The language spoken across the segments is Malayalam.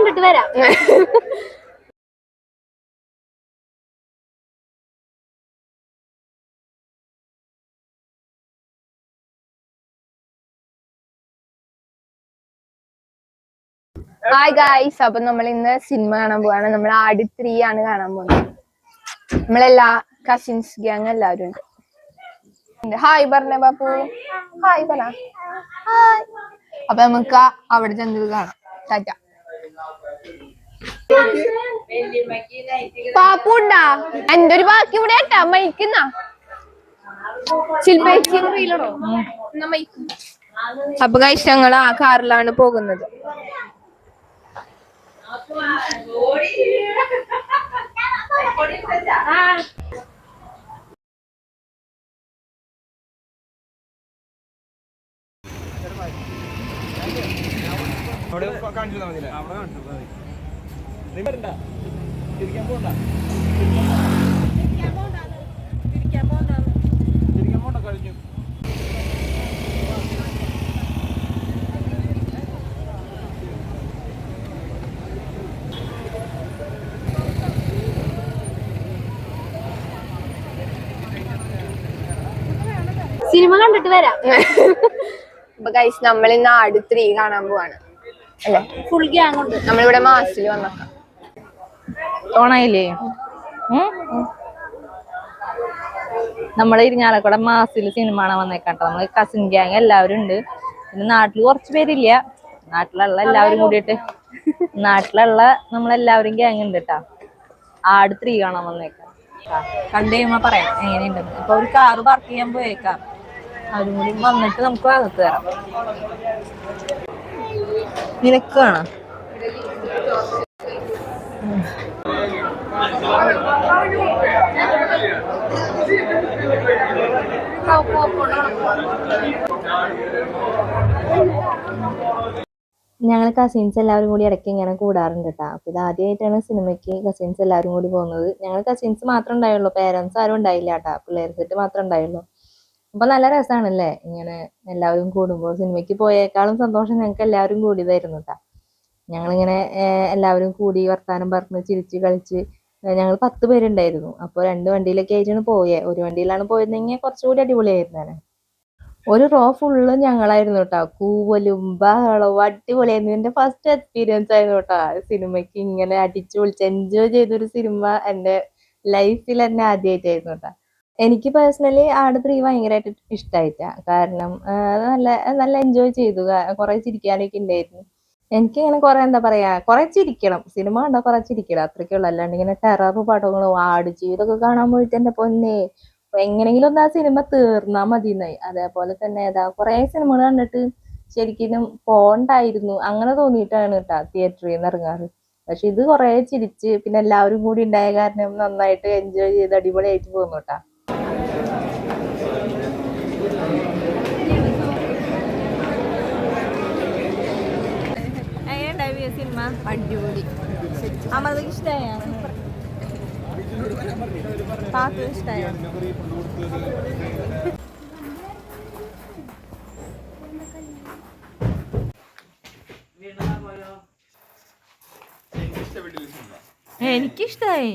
കണ്ടിട്ട് വരാം. ഹായ് ഗായ്സ്, അപ്പൊ നമ്മൾ ഇന്ന് സിനിമ കാണാൻ പോവാണ്. നമ്മൾ ആട് 3 ആണ് കാണാൻ പോകുന്നത്. നമ്മളെല്ലാ കസിൻസ് ഗ്യാങ് എല്ലാവരും ഉണ്ട്. ഹായ് പറഞ്ഞ ബാപ്പു, ഹായ് പറ. ഹായ്. അപ്പൊ നമുക്ക് അവിടെ ചെന്നത് കാണാം. ടാറ്റ. പാപ്പു ഉണ്ടാ? എന്റെ ഒരു ബാക്കി ഇവിടെ ഏട്ടാ മൈക്കുന്ന അപ്പൊ ഗൈസ് ഞങ്ങൾ ആ കാറിലാണ് പോകുന്നത്. സിനിമ കണ്ടിട്ട് വരാം. അപ്പൊ ഗൈസ് നമ്മൾ ഇന്ന് ആട് 3 കാണാൻ പോവാണ് അല്ലെ? ഫുൾ ഗ്യാങ് ഉണ്ട്. നമ്മളിവിടെ മാസിൽ വന്നേക്കാം. ഓണായില്ലേ? നമ്മളെ ഇരിഞ്ഞാലക്കുട മാസിൽ സിനിമ കാണാൻ വന്നേക്കാട്ടോ. നമ്മള് കസിൻ ഗ്യാങ് എല്ലാവരും ഉണ്ട്. പിന്നെ നാട്ടില് കുറച്ച് പേരില്ല. നാട്ടിലുള്ള എല്ലാവരും കൂടിയിട്ട് നാട്ടിലുള്ള നമ്മളെല്ലാവരും ഗ്യാങ് ഉണ്ട് കേട്ടാ. ആട് 3 കാണാൻ വന്നേക്കാം. കണ്ടു കഴിയുമ്പോ പറയാം എങ്ങനെയുണ്ടെന്ന്. അപ്പൊ ഒരു കാറ് പാർക്ക് ചെയ്യാൻ പോയേക്കാം. അവരും കൂടി വന്നിട്ട് നമുക്ക് അകത്ത് കയറാം. നിനക്ക് കാണാം. ഞങ്ങൾ കസിൻസ് എല്ലാവരും കൂടി ഇടയ്ക്ക് ഇങ്ങനെ കൂടാറുണ്ട് കേട്ടോ. അപ്പൊ ഇത് ആദ്യമായിട്ടാണ് സിനിമയ്ക്ക് കസിൻസ് എല്ലാവരും കൂടി പോകുന്നത്. ഞങ്ങൾ കസിൻസ് മാത്രമേ ഉണ്ടായുള്ളൂ, പേരൻസ് ആരും ഉണ്ടായില്ല കേട്ടോ. പിള്ളേർ സെറ്റ് മാത്രമേ ഉണ്ടായുള്ളൂ. അപ്പൊ നല്ല രസമാണല്ലേ ഇങ്ങനെ എല്ലാവരും കൂടുമ്പോൾ. സിനിമയ്ക്ക് പോയേക്കാളും സന്തോഷം ഞങ്ങൾക്ക് എല്ലാവരും കൂടിയതായിരുന്നു കേട്ടോ. ഞങ്ങളിങ്ങനെ എല്ലാവരും കൂടി വർത്താനം പറഞ്ഞ് ചിരിച്ച് കളിച്ച് ഞങ്ങൾ 10 പേരുണ്ടായിരുന്നു. അപ്പോൾ 2 വണ്ടിയിലൊക്കെ ആയിട്ടാണ് പോയത്. ഒരു വണ്ടിയിലാണ് പോയിരുന്നെങ്കിൽ കുറച്ചുകൂടി അടിപൊളിയായിരുന്നേ. ഒരു റോ ഫുള്ള് ഞങ്ങളായിരുന്നു കേട്ടോ. കൂവലും ബഹളവും അടിപൊളിയായിരുന്നു. എൻ്റെ ഫസ്റ്റ് എക്സ്പീരിയൻസ് ആയിരുന്നു കേട്ടോ സിനിമയ്ക്ക്. ഇങ്ങനെ അടിച്ചു പൊളിച്ച് എൻജോയ് ചെയ്തൊരു സിനിമ എൻ്റെ ലൈഫിൽ തന്നെ ആദ്യമായിട്ടായിരുന്നു കേട്ടോ. എനിക്ക് പേഴ്സണലി ആട് 3 ഭയങ്കരമായിട്ട് ഇഷ്ടമായിട്ടാ. കാരണം നല്ല നല്ല എൻജോയ് ചെയ്തു. കുറെ ചിരിക്കാനൊക്കെ ഉണ്ടായിരുന്നു. എനിക്കിങ്ങനെ കുറെ എന്താ പറയാ, കുറെ ചിരിക്കണം. സിനിമ കണ്ടാൽ കുറെ ചിരിക്കണം, അത്രയ്ക്കുള്ളൂ. അല്ലാണ്ട് ഇങ്ങനെ ടെറർ പടങ്ങളും ആട് ജീവിതമൊക്കെ കാണാൻ പോയിട്ട് എന്റെ പൊന്നെ എങ്ങനെങ്കിലും ഒന്ന് ആ സിനിമ തീർന്നാ മതിന്നായി. അതേപോലെ തന്നെ ഏതാ കുറെ സിനിമകൾ കണ്ടിട്ട് ശരിക്കും പോണ്ടായിരുന്നു അങ്ങനെ തോന്നിയിട്ടാണ് കേട്ടാ തിയേറ്ററിൽ നിന്ന് ഇറങ്ങാറ്. പക്ഷെ ഇത് കുറെ ചിരിച്ച് പിന്നെ എല്ലാവരും കൂടി ഉണ്ടായ കാരണം നന്നായിട്ട് എൻജോയ് ചെയ്ത് അടിപൊളിയായിട്ട് പോകുന്നു കേട്ടാ. സിനിമ അടിപൊളി. അമൃതക്ക് ഇഷ്ടമായ? പാക്ക് ഇഷ്ടമായ? എനിക്കിഷ്ടായി.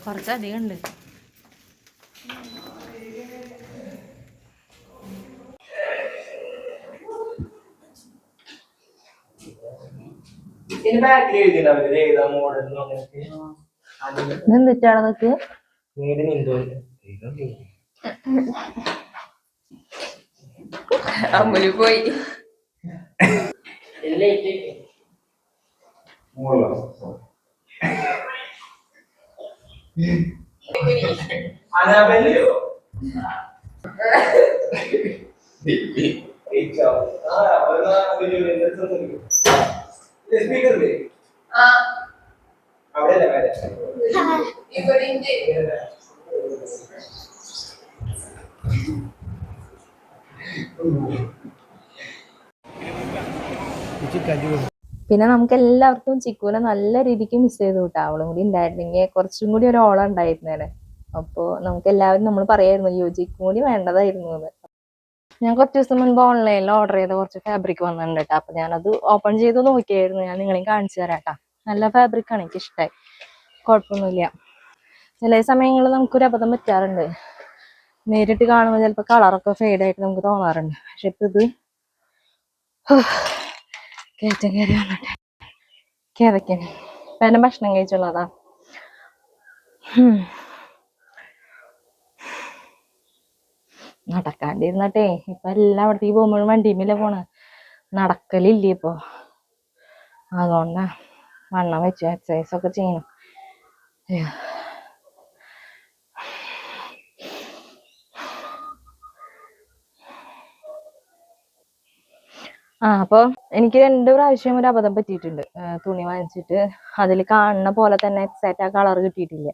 കുറച്ചധികം ഉണ്ട്. എന്തിട്ടാണതൊക്കെ അമ്മല് പോയി. പിന്നെ നമുക്ക് എല്ലാവർക്കും ചിക്കുവിനെ നല്ല രീതിക്ക് മിസ് ചെയ്തു കിട്ടാ. അവളും കൂടി ഉണ്ടായിരുന്നെങ്കിൽ കുറച്ചും കൂടി ഒരു ഓളം ഉണ്ടായിരുന്നേനെ. അപ്പോ നമുക്ക് എല്ലാവരും നമ്മൾ പറയായിരുന്നു അയ്യോ ചിക്കു കൂടി വേണ്ടതായിരുന്നു എന്ന്. ഞാൻ കുറച്ച് ദിവസം മുൻപ് ഓൺലൈനിൽ ഓർഡർ ചെയ്ത കുറച്ച് ഫാബ്രിക് വന്നിട്ടുണ്ട് കേട്ടോ. അപ്പൊ ഞാനത് ഓപ്പൺ ചെയ്ത് നോക്കിയായിരുന്നു. ഞാൻ നിങ്ങളെയും കാണിച്ചു തരാം കേട്ടോ. നല്ല ഫാബ്രിക് ആണ്, എനിക്ക് ഇഷ്ടമായി, കുഴപ്പമൊന്നുമില്ല. ചില സമയങ്ങളിൽ നമുക്കൊരു അബദ്ധം പറ്റാറുണ്ട്, നേരിട്ട് കാണുമ്പോൾ ചിലപ്പോൾ കളറൊക്കെ ഫെയ്ഡ് ആയിട്ട് നമുക്ക് തോന്നാറുണ്ട്. പക്ഷെ ഇപ്പൊ ഇത് കയറ്റം കയറി വന്നിട്ട് കിതയ്ക്കണം. ഇപ്പൊ എന്നെ ഭക്ഷണം കഴിച്ചുള്ളതാ. നടക്കാണ്ടിരുന്നിട്ടേ ഇപ്പൊ എല്ലായിടത്തേക്ക് പോകുമ്പോഴും വണ്ടിയുമില്ല പോണ്, നടക്കലില്ലേ ഇപ്പൊ. അതുകൊണ്ടാ വണ്ണം വെച്ചു എക്സസൈസ് ഒക്കെ ചെയ്യണം. അപ്പൊ എനിക്ക് 2 പ്രാവശ്യം ഒരു അബദ്ധം പറ്റിയിട്ടുണ്ട്. തുണി വാങ്ങിച്ചിട്ട് അതിൽ കാണുന്ന പോലെ തന്നെ എക്സാക്റ്റ് ആ കളർ കിട്ടിയിട്ടില്ല.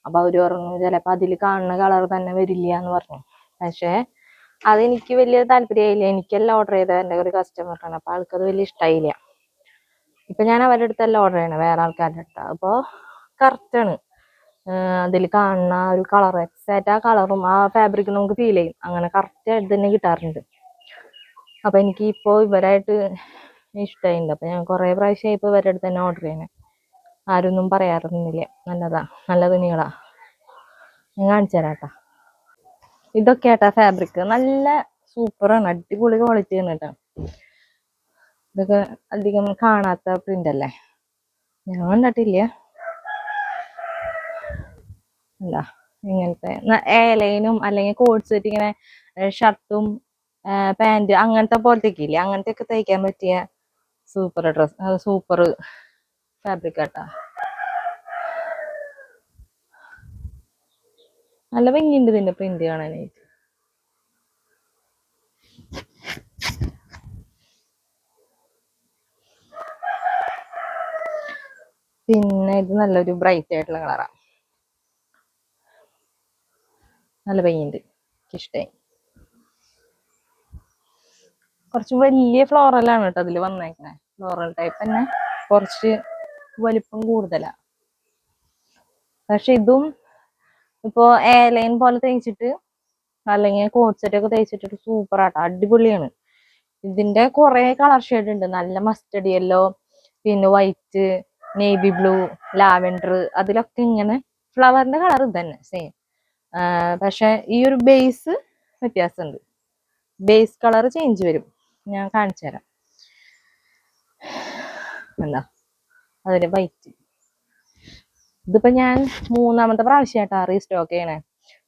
അപ്പൊ അവര് പറഞ്ഞു ചിലപ്പോ അതിൽ കാണുന്ന കളർ തന്നെ വരില്ല എന്ന് പറഞ്ഞു. പക്ഷെ അതെനിക്ക് വലിയ താല്പര്യമായില്ല. എനിക്കെല്ലാം ഓർഡർ ചെയ്ത എൻ്റെ ഒരു കസ്റ്റമറാണ്, അപ്പൊ ആൾക്കത് വലിയ ഇഷ്ടമായില്ല. ഇപ്പൊ ഞാൻ അവരുടെ അടുത്തല്ല ഓർഡർ ചെയ്യണേ, വേറെ ആൾക്കാരുടെ അടുത്താ. അപ്പൊ കറക്റ്റാണ്, അതിൽ കാണുന്ന ഒരു കളർ എക്സാക്റ്റ് ആ കളറും ആ ഫാബ്രിക്കും നമുക്ക് ഫീൽ ചെയ്യും. അങ്ങനെ കറക്റ്റ് ആയിട്ട് തന്നെ കിട്ടാറുണ്ട്. അപ്പൊ എനിക്ക് ഇപ്പോ ഇവരായിട്ട് ഇഷ്ടമായിട്ടുണ്ട്. അപ്പൊ ഞാൻ കുറെ പ്രാവശ്യമായി ഇപ്പൊ ഇവരുടെ അടുത്ത് തന്നെ ഓർഡർ ചെയ്യണേ. ആരൊന്നും പറയാറൊന്നുമില്ല, നല്ലതാ, നല്ല തുണികളാ. ഞാൻ കാണിച്ചു തരാട്ടാ. ഇതൊക്കെ ആട്ടാ ഫാബ്രിക്, നല്ല സൂപ്പറാണ്, അടിപൊളി ക്വാളിറ്റി ആണ് കേട്ടോ. ഇതൊക്കെ അധികം കാണാത്ത പ്രിന്റ് അല്ലേ, ഞാൻ കണ്ടിട്ടില്ല. എന്താ ഇങ്ങനത്തെ ഏലൈനും അല്ലെങ്കിൽ കോഡ് സെറ്റ്, ഇങ്ങനെ ഷർട്ടും പാന്റ് അങ്ങനത്തെ പോലത്തേക്ക് ഇല്ലേ, അങ്ങനത്തെ ഒക്കെ തയ്ക്കാൻ പറ്റിയ സൂപ്പർ ഡ്രസ്, സൂപ്പർ ഫാബ്രിക് ആട്ടാ. നല്ല ഭംഗിയുണ്ട് ഇതിന്റെ പ്രിന്റ് കാണാനായിട്ട്. പിന്നെ ഇത് നല്ലൊരു ബ്രൈറ്റ് ആയിട്ടുള്ള കളറാ, നല്ല ഭംഗിയുണ്ട്, ഇഷ്ടായി. കുറച്ച് വലിയ ഫ്ലോറലാണ് കേട്ടോ അതിൽ വന്നേക്കണേ. ഫ്ലോറൽ ടൈപ്പ് തന്നെ, കുറച്ച് വലിപ്പം കൂടുതലാ. പക്ഷെ ഇതും ഇപ്പോ എയർലൈൻ പോലെ തയ്ച്ചിട്ട് അല്ലെങ്കിൽ കോഡ് സെറ്റ് ഒക്കെ തയ്ച്ചിട്ട് സൂപ്പർ ആട്ടോ, അടിപൊളിയാണ്. ഇതിന്റെ കുറെ കളർ ഷെയ്ഡ് ഉണ്ട്, നല്ല മസ്റ്റർഡ് യെല്ലോ, പിന്നെ വൈറ്റ്, നേവി ബ്ലൂ, ലാവൻഡർ, അതിലൊക്കെ ഇങ്ങനെ ഫ്ലവറിന്റെ കളർ ഇത് തന്നെ സെയിം. പക്ഷെ ഈ ഒരു ബേസ് വ്യത്യാസമുണ്ട്, ബേസ് കളർ ചേഞ്ച് വരും. ഞാൻ കാണിച്ചു തരാം. എന്താ അതിന്റെ വൈറ്റ്, ഇതിപ്പോ ഞാൻ 3ാമത്തെ പ്രാവശ്യമായിട്ടാ റീസ്റ്റോക്ക് ചെയ്യണേ.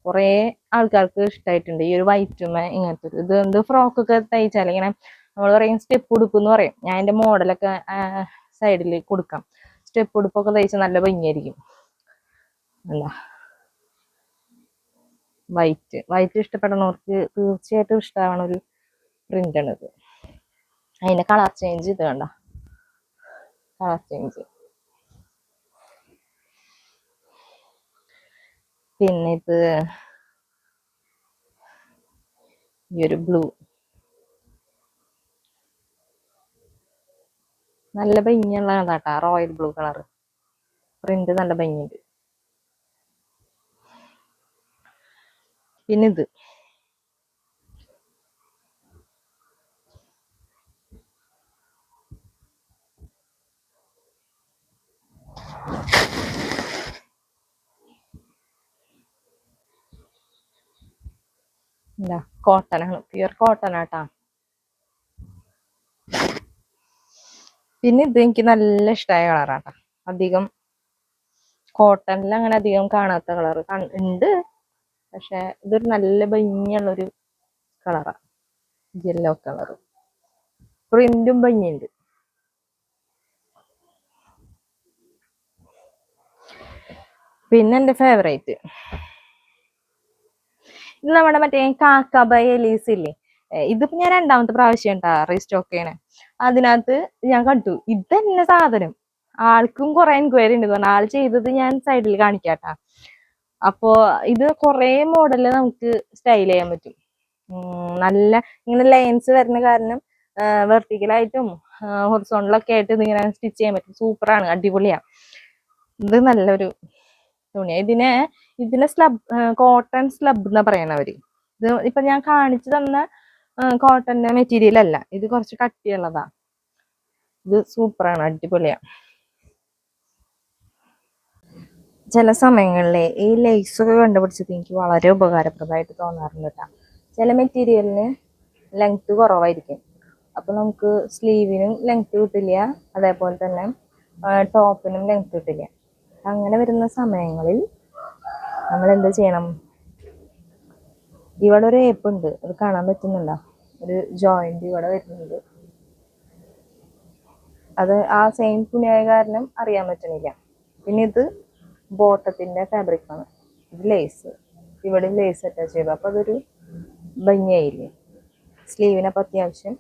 കുറെ ആൾക്കാർക്ക് ഇഷ്ടമായിട്ടുണ്ട് ഈ ഒരു വൈറ്റുമേ ഇങ്ങനത്തെ ഒരു ഇത്. എന്ത് ഫ്രോക്കൊക്കെ തയ്ച്ചാൽ ഇങ്ങനെ നമ്മൾ പറയും സ്റ്റെപ്പ് ഉടുപ്പ് എന്ന് പറയും. ഞാൻ എൻ്റെ മോഡലൊക്കെ സൈഡിൽ കൊടുക്കാം. സ്റ്റെപ്പ് ഉടുപ്പൊക്കെ തയ്ച്ച് നല്ല ഭംഗിയായിരിക്കും. എന്താ വൈറ്റ് ഇഷ്ടപ്പെടുന്നവർക്ക് തീർച്ചയായിട്ടും ഇഷ്ടമാവണ ഒരു പ്രിന്റ് ആണ് ഇത്. അതിന്റെ കളർ ചേഞ്ച് ഇത് കണ്ട, കളർ ചേഞ്ച്. പിന്നെ ഇത് ഈ ഒരു ബ്ലൂ, നല്ല ഭംഗിയുള്ളതാട്ടാ, റോയൽ ബ്ലൂ കളർ പ്രിന്റ്, നല്ല ഭംഗിയുണ്ട്. പിന്നെ ഇത് എന്താ കോട്ടൺ ആണ്, പ്യുർ കോട്ടൺ ആട്ടാ. പിന്നെ ഇത് എനിക്ക് നല്ല ഇഷ്ടമായ കളറാട്ടാ, അധികം കോട്ടണിൽ അങ്ങനെ അധികം കാണാത്ത കളർ ഉണ്ട്. പക്ഷെ ഇതൊരു നല്ല ഭംഗിയുള്ളൊരു കളറാ, യെല്ലോ കളർ, പ്രിന്റും ഭംഗിയുണ്ട്. പിന്നെ എന്റെ ഫേവറേറ്റ് ഇത് നമ്മുടെ മറ്റേ കാക്കബ എലീസ് ഇല്ലേ, ഇതിപ്പോ ഞാൻ രണ്ടാമത്തെ പ്രാവശ്യം ഉണ്ടാ റീസ്റ്റോക്ക് ചെയ്യണേ. അതിനകത്ത് ഞാൻ കണ്ടു ഇതന്നെ സാധനം. ആൾക്കും കുറെ എൻക്വയറി ഉണ്ട് പറഞ്ഞ ആൾ ചെയ്തത് ഞാൻ സൈഡിൽ കാണിക്കാട്ടാ. അപ്പോ ഇത് കുറെ മോഡല് നമുക്ക് സ്റ്റൈൽ ചെയ്യാൻ പറ്റും. നല്ല ഇങ്ങനെ ലൈൻസ് വരുന്ന കാരണം വെർട്ടിക്കലായിട്ടും ഹൊറിസോണ്ടലൊക്കെ ആയിട്ട് ഇതിങ്ങനെ സ്റ്റിച്ച് ചെയ്യാൻ പറ്റും. സൂപ്പറാണ്, അടിപൊളിയാ. ഇത് നല്ലൊരു തുണിയാ. ഇതിനെ സ്ലബ്, കോട്ടൺ സ്ലബ് എന്നാ പറയണവര്. ഇത് ഇപ്പൊ ഞാൻ കാണിച്ചു തന്ന കോട്ടന്റെ മെറ്റീരിയൽ അല്ല, ഇത് കുറച്ച് കട്ടിയുള്ളതാ. ഇത് സൂപ്പറാണ്, അടിപൊളിയാ. ചില സമയങ്ങളിലെ ഈ ലേസ് ഒക്കെ കണ്ടുപിടിച്ചത് എനിക്ക് വളരെ ഉപകാരപ്രദമായിട്ട് തോന്നാറുണ്ട് കേട്ടോ. ചില മെറ്റീരിയലിന് ലെങ്ത് കുറവായിരിക്കും, അപ്പൊ നമുക്ക് സ്ലീവിനും ലെങ്ത് കിട്ടില്ല, അതേപോലെ തന്നെ ടോപ്പിനും ലെങ്ത് കിട്ടില്ല. അങ്ങനെ വരുന്ന സമയങ്ങളിൽ നമ്മൾ എന്ത് ചെയ്യണം? ഇവിടെ ഒരു ഏപ്പ് ഉണ്ട്, അത് കാണാൻ പറ്റുന്നുണ്ടോ? ഒരു ജോയിന്റ് ഇവിടെ വരുന്നുണ്ട്. അത് ആ സെയിം തുണിയായ കാരണം അറിയാൻ പറ്റണില്ല. പിന്നെ ഇത് ബോട്ടത്തിന്റെ ഫാബ്രിക് ആണ്. ഇത് ലേസ്, ഇവിടെ ലേസ് അറ്റാച്ച് ചെയ്തു, അപ്പൊ അതൊരു ഭംഗിയായില്ലേ? സ്ലീവിനപ്പൊ അത്യാവശ്യം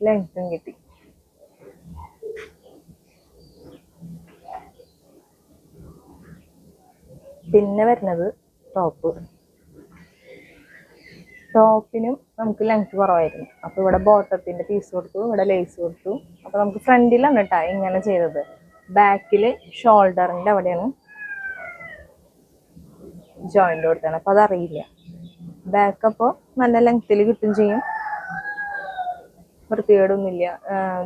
ലെങ്ത്തും കിട്ടി. പിന്നെ വരുന്നത് ടോപ്പിനും നമുക്ക് ലെങ്ത് കുറവായിരുന്നു. അപ്പൊ ഇവിടെ ബോട്ടത്തിന്റെ പീസ് കൊടുത്തു, ഇവിടെ ലേസ് കൊടുത്തു. അപ്പൊ നമുക്ക് ഫ്രണ്ടിലാണ് കേട്ടാ ഇങ്ങനെ ചെയ്തത്. ബാക്കില് ഷോൾഡറിന്റെ അവിടെയാണ് ജോയിന്റ് കൊടുത്താണ്, അപ്പൊ അതറിയില്ല. ബാക്ക് അപ്പോ നല്ല ലെങ്ത്തിൽ കിട്ടും ചെയ്യും, വൃത്തികേടൊന്നുമില്ല,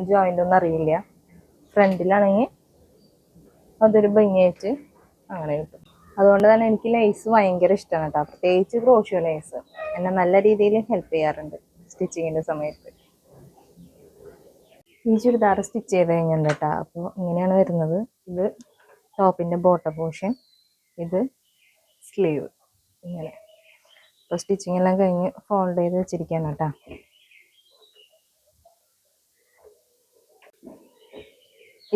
ജോയിന്റ് ഒന്നും അറിയില്ല. ഫ്രണ്ടിലാണെങ്കിൽ അതൊരു ഭംഗിയായിട്ട് അങ്ങനെ കിട്ടും. അതുകൊണ്ട് തന്നെ എനിക്ക് ലേസ് ഭയങ്കര ഇഷ്ടമാണ് കേട്ടോ. പ്രത്യേകിച്ച് ക്രോഷ്യോ ലേസ് എന്നെ നല്ല രീതിയിൽ ഹെൽപ്പ് ചെയ്യാറുണ്ട് സ്റ്റിച്ചിങ്ങിന്റെ സമയത്ത്. ഈ ചുരിദാർ സ്റ്റിച്ച് ചെയ്ത് കഴിഞ്ഞിട്ടുണ്ട് കേട്ടോ. അപ്പോൾ ഇങ്ങനെയാണ് വരുന്നത്. ഇത് ടോപ്പിന്റെ ബോട്ടം പോർഷൻ, ഇത് സ്ലീവ്, ഇങ്ങനെ. അപ്പോൾ സ്റ്റിച്ചിങ് എല്ലാം കഴിഞ്ഞ് ഫോൾഡ് ചെയ്ത് വെച്ചിരിക്കുകയാണ് കേട്ടോ.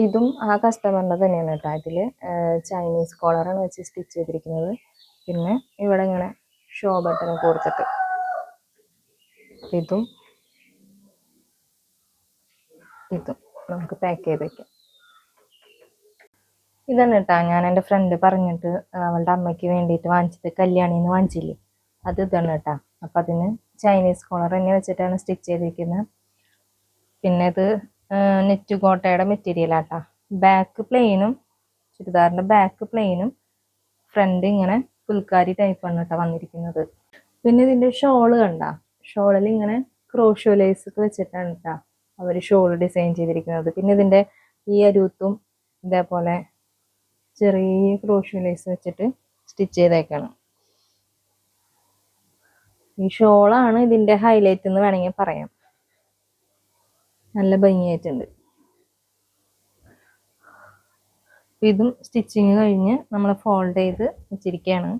ഇതും ആ കസ്റ്റമറിന്റെ തന്നെയാണ് കേട്ടോ. ഇതില് ചൈനീസ് കോളറാണ് വെച്ച് സ്റ്റിച്ച് ചെയ്തിരിക്കുന്നത്. പിന്നെ ഇവിടെ ഇങ്ങനെ ഷോ ബട്ടൺ കൊടുത്തിട്ട് ഇതും നമുക്ക് പാക്ക് ചെയ്ത് വെക്കാം. ഇതാണ് കേട്ടോ ഞാൻ എൻ്റെ ഫ്രണ്ട് പറഞ്ഞിട്ട് അവളുടെ അമ്മയ്ക്ക് വേണ്ടിയിട്ട് വാങ്ങിച്ചത്, കല്യാണിന്ന് വാങ്ങിച്ചില്ലേ, അത് ഇതാണ് കേട്ടോ. അപ്പൊ അതിന് ചൈനീസ് കോളർ തന്നെ വെച്ചിട്ടാണ് സ്റ്റിച്ച് ചെയ്തിരിക്കുന്നത്. പിന്നെ ഇത് നെറ്റ് കോട്ടയുടെ മെറ്റീരിയൽ ആട്ടാ. ബാക്ക് പ്ലെയിനും, ചുരിദാറിന്റെ ബാക്ക് പ്ലെയിനും ഫ്രണ്ട് ഇങ്ങനെ ഫുൽക്കാരി ടൈപ്പാണ് കേട്ടോ വന്നിരിക്കുന്നത്. പിന്നെ ഇതിന്റെ ഷോള് കണ്ട, ഷോളിൽ ഇങ്ങനെ ക്രോഷ്യോ ലേസ് ഒക്കെ വെച്ചിട്ടാണ് കേട്ടോ അവര് ഷോൾ ഡിസൈൻ ചെയ്തിരിക്കുന്നത്. പിന്നെ ഇതിന്റെ ഈ അരുത്തും ഇതേപോലെ ചെറിയ ക്രോഷ്യോ ലേസ് വെച്ചിട്ട് സ്റ്റിച്ച് ചെയ്തേക്കാണ്. ഈ ഷോളാണ് ഇതിന്റെ ഹൈലൈറ്റ് എന്ന് വേണമെങ്കിൽ പറയാം. നല്ല ഭംഗിയായിട്ടുണ്ട്. ഇതും സ്റ്റിച്ചിങ് കഴിഞ്ഞ് നമ്മൾ ഫോൾഡ് ചെയ്ത് വെച്ചിരിക്കുകയാണ്.